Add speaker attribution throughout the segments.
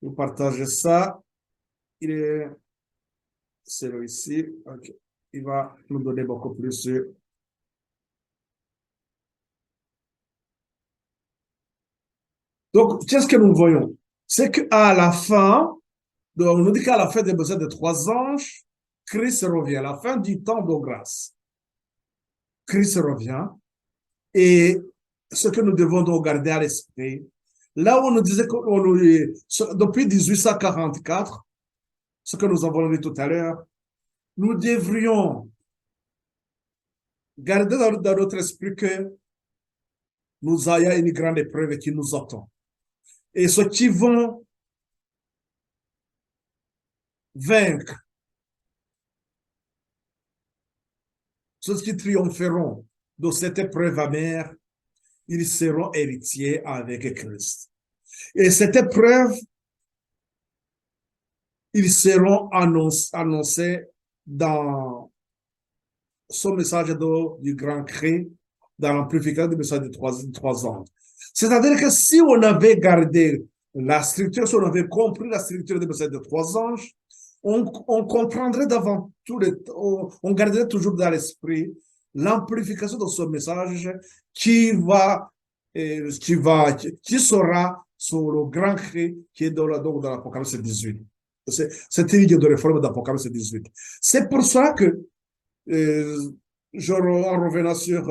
Speaker 1: Vous partagez ça. C'est celui-ci. Ok. Il va nous donner beaucoup plus. Donc, qu'est-ce que nous voyons? C'est qu'à la fin, donc on nous dit qu'à la fin des besoins de trois anges, Christ revient. À la fin du temps de grâce, Christ revient. Et ce que nous devons donc garder à l'esprit, là où on nous disait que depuis 1844, ce que nous avons lu tout à l'heure, nous devrions garder dans notre esprit que nous ayons une grande épreuve qui nous attend. Et ceux qui vont vaincre, ceux qui triompheront de cette épreuve amère, ils seront héritiers avec Christ. Et cette épreuve, ils seront annoncés dans son message du grand cri, dans l'amplification du message de trois ans. C'est-à-dire que si on avait gardé la structure, si on avait compris la structure du message de trois anges, on comprendrait d'avant on garderait toujours dans l'esprit l'amplification de ce message qui sera sur le grand cri qui est dans l'Apocalypse 18. C'est une idée de réforme d'Apocalypse 18. C'est pour ça que en revenant sur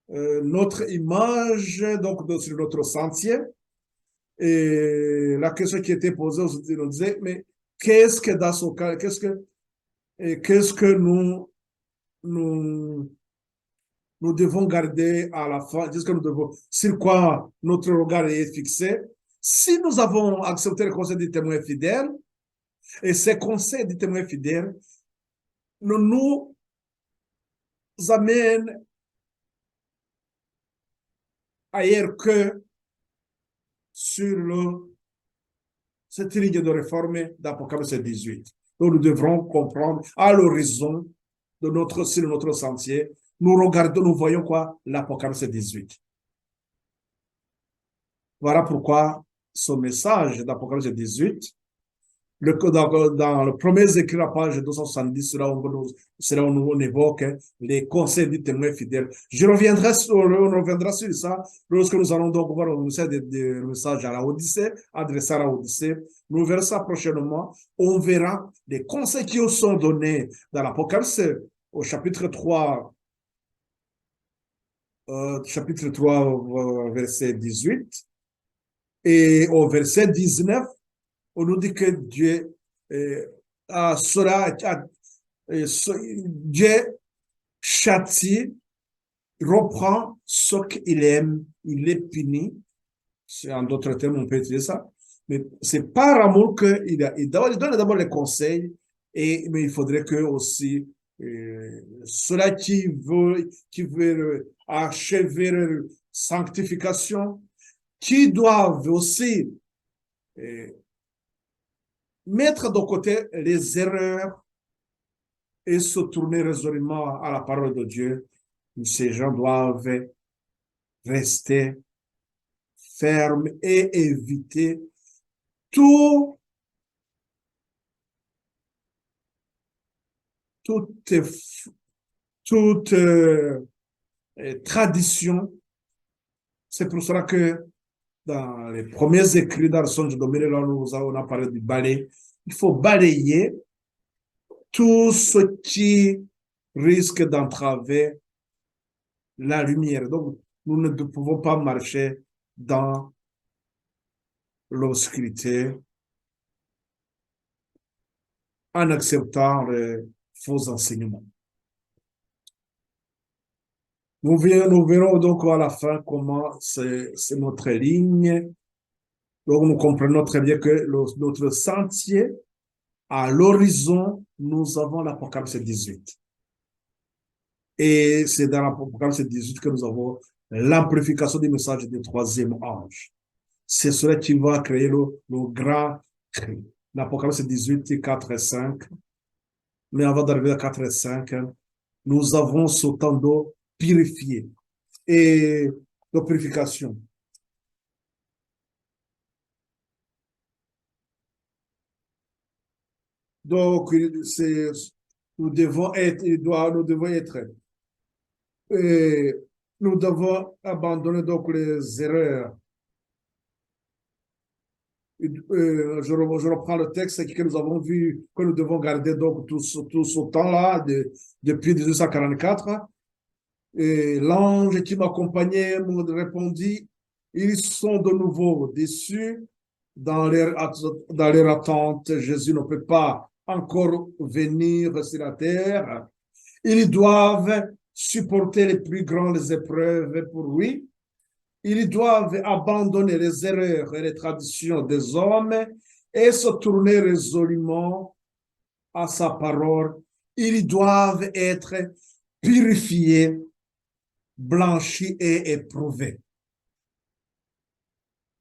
Speaker 1: notre image, donc sur notre sentier, et la question qui était posée, on disait, mais qu'est-ce que dans ce cas, qu'est-ce que nous devons garder à la fin, qu'est-ce que nous devons, sur quoi notre regard est fixé? Si nous avons accepté le conseil des témoins fidèles, et ces conseils des témoins fidèles nous amènent ailleurs que sur cette ligne de réforme d'Apocalypse 18. Donc, nous devrons comprendre à l'horizon sur notre sentier, nous voyons quoi? L'Apocalypse 18. Voilà pourquoi ce message d'Apocalypse 18, dans le premier écrit, la page 270, c'est là où on évoque les conseils du témoin fidèle. On reviendra sur ça lorsque nous allons donc voir le message à la Odyssée, adressé à la Odyssée. Nous verrons ça prochainement. On verra les conseils qui sont donnés dans l'Apocalypse au chapitre 3, verset 18, et au verset 19, on nous dit que Dieu Dieu châtie, reprend ce qu'il aime, il les punit. En d'autres termes, on peut utiliser ça. Mais c'est par amour qu'il donne d'abord les conseils, mais il faudrait que aussi ceux-là qui veulent achever leur sanctification, qui doivent aussi mettre de côté les erreurs et se tourner résolument à la parole de Dieu, ces gens doivent rester fermes et éviter toute tradition. C'est pour cela que dans les premiers écrits d'Arson de Dominique, là, on a parlé du balai. Il faut balayer tout ce qui risque d'entraver la lumière. Donc, nous ne pouvons pas marcher dans l'obscurité en acceptant les faux enseignements. Nous verrons donc à la fin comment c'est notre ligne. Donc, nous comprenons très bien que notre sentier, à l'horizon, nous avons l'Apocalypse 18. Et c'est dans l'Apocalypse 18 que nous avons l'amplification du message du troisième ange. C'est cela qui va créer le grand cri. L'Apocalypse 18, 4 et 5. Mais avant d'arriver à 4 et 5, nous avons ce temps d'eau purifié et de purification. Donc, nous devons être, nous devons être, et nous devons abandonner donc les erreurs. Je reprends le texte que nous avons vu, que nous devons garder donc tout ce temps-là, depuis 1844. Et l'ange qui m'accompagnait me répondit, ils sont de nouveau déçus dans leur attente. Jésus ne peut pas encore venir sur la terre. Ils doivent supporter les plus grandes épreuves pour lui. Ils doivent abandonner les erreurs et les traditions des hommes et se tourner résolument à sa parole. Ils doivent être purifiés, blanchis et éprouvés.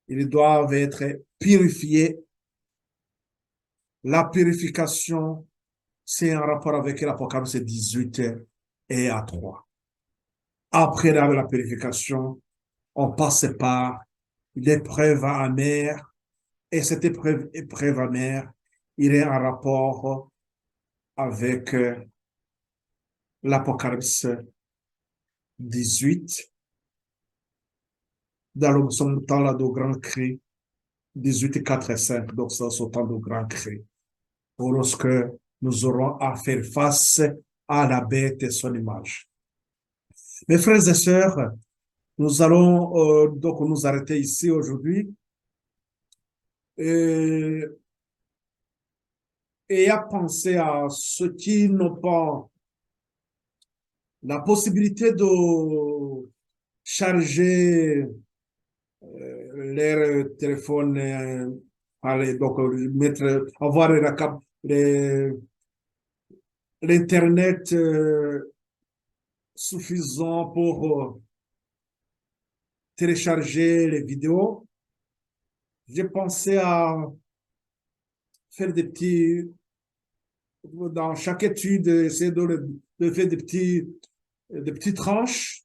Speaker 1: Ils doivent être purifiés. La purification, c'est un rapport avec l'Apocalypse 18 et à 3. Après la purification, on passe par l'épreuve amère. Et cette épreuve amère, il est en rapport avec l'Apocalypse 18, dans son temps là de grand cri, 18, 4 et 5, donc c'est ce temps de grand cri, lorsque nous aurons à faire face à la bête et son image. Mes frères et sœurs, nous allons donc nous arrêter ici aujourd'hui et à penser à ceux qui n'ont pas la possibilité de charger leur téléphone, donc avoir l'Internet suffisant pour télécharger les vidéos. J'ai pensé à faire des petits, dans chaque étude, essayer de faire des petites tranches.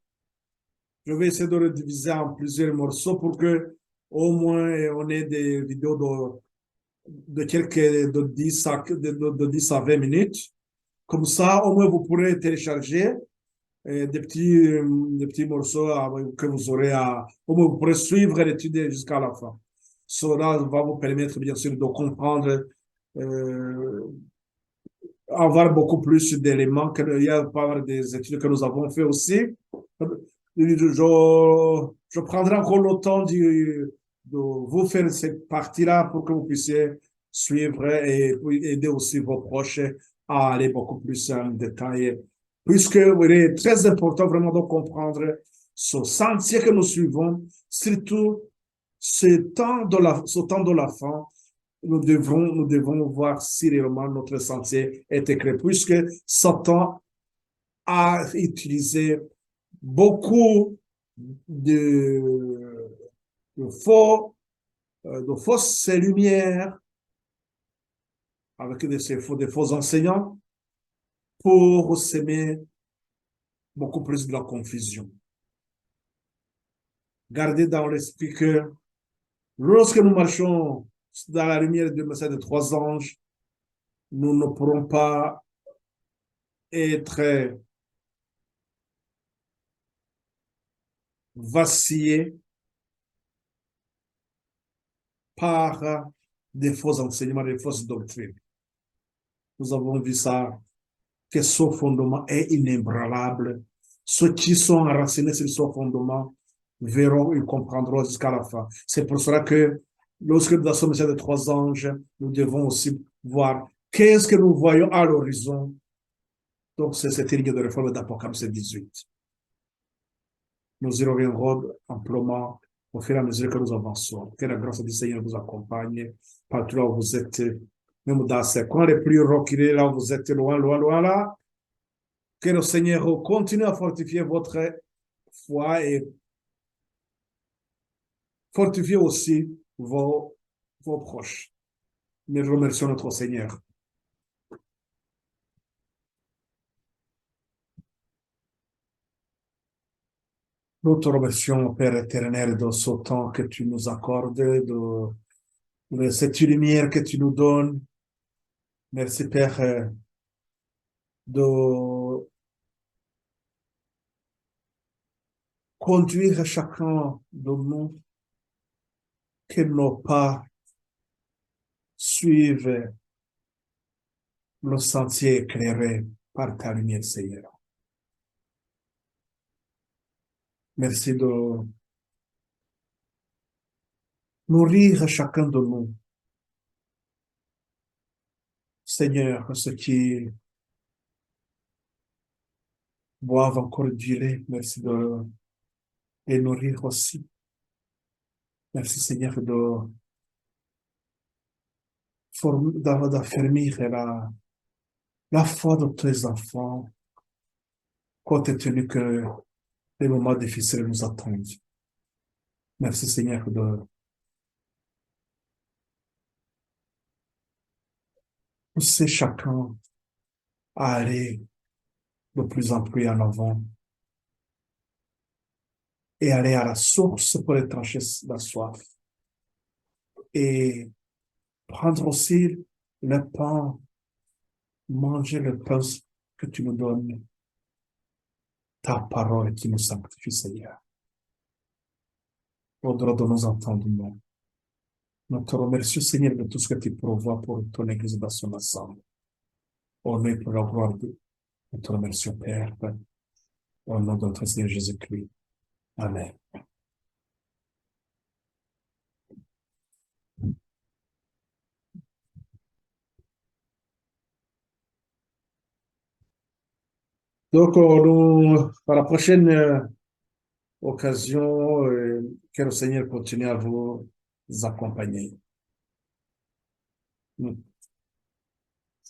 Speaker 1: Je vais essayer de le diviser en plusieurs morceaux pour que au moins on ait des vidéos de 10 à 20 minutes. Comme ça, au moins vous pourrez télécharger des petits morceaux que vous aurez au moins vous pourrez suivre l'étude jusqu'à la fin. Cela va vous permettre bien sûr de comprendre, avoir beaucoup plus d'éléments qu'il y a par des études que nous avons fait aussi. Je prendrai encore le temps de vous faire cette partie-là pour que vous puissiez suivre et aider aussi vos proches à aller beaucoup plus en détail. Puisque il est très important vraiment de comprendre ce sentier que nous suivons, surtout ce temps de la fin, nous devons voir si réellement notre sentier est éclairé, puisque Satan a utilisé beaucoup de, de fausses lumières avec des faux enseignants pour semer beaucoup plus de la confusion. Gardez dans l'esprit que lorsque nous marchons dans la lumière du message des trois anges, nous ne pourrons pas être vacillés par des faux enseignements, des fausses doctrines. Nous avons vu ça, que ce fondement est inébranlable. Ceux qui sont enracinés sur ce fondement verront et comprendront jusqu'à la fin. C'est pour cela que lorsque nous sommes de trois anges, nous devons aussi voir qu'est-ce que nous voyons à l'horizon. Donc, c'est cette ligne de réforme d'Apocalypse 18. Nous y reviendrons amplement au fur et à mesure que nous avançons. Que la grâce du Seigneur vous accompagne partout là où vous êtes, même dans ces coins les plus reculés, là où vous êtes loin, loin, loin là. Que le Seigneur continue à fortifier votre foi et fortifier aussi vos proches. Nous remercions notre Seigneur. Nous te remercions, Père éternel, de ce temps que tu nous accordes, de cette lumière que tu nous donnes. Merci, Père, de conduire chacun de nous, que nos pas suivent le sentier éclairé par ta lumière, Seigneur. Merci de nourrir chacun de nous, Seigneur, ceux qui boivent encore du lait, merci de les nourrir aussi. Merci, Seigneur, d'affermir la foi de tes enfants, compte tenu que les moments difficiles nous attendent. Merci, Seigneur, de pousser chacun à aller de plus en plus en avant et aller à la source pour étancher la soif et prendre aussi le pain, manger le pain que tu nous donnes, ta parole qui nous sanctifie, Seigneur. Au-delà de nos entendements, nous te remercions, Seigneur, de tout ce que tu pourvois pour ton Église dans son ensemble. Au nom pour la gloire de nous te remercions, Père, au nom de notre Seigneur Jésus-Christ. Amen. Donc, à la prochaine occasion, que le Seigneur continue à vous accompagner.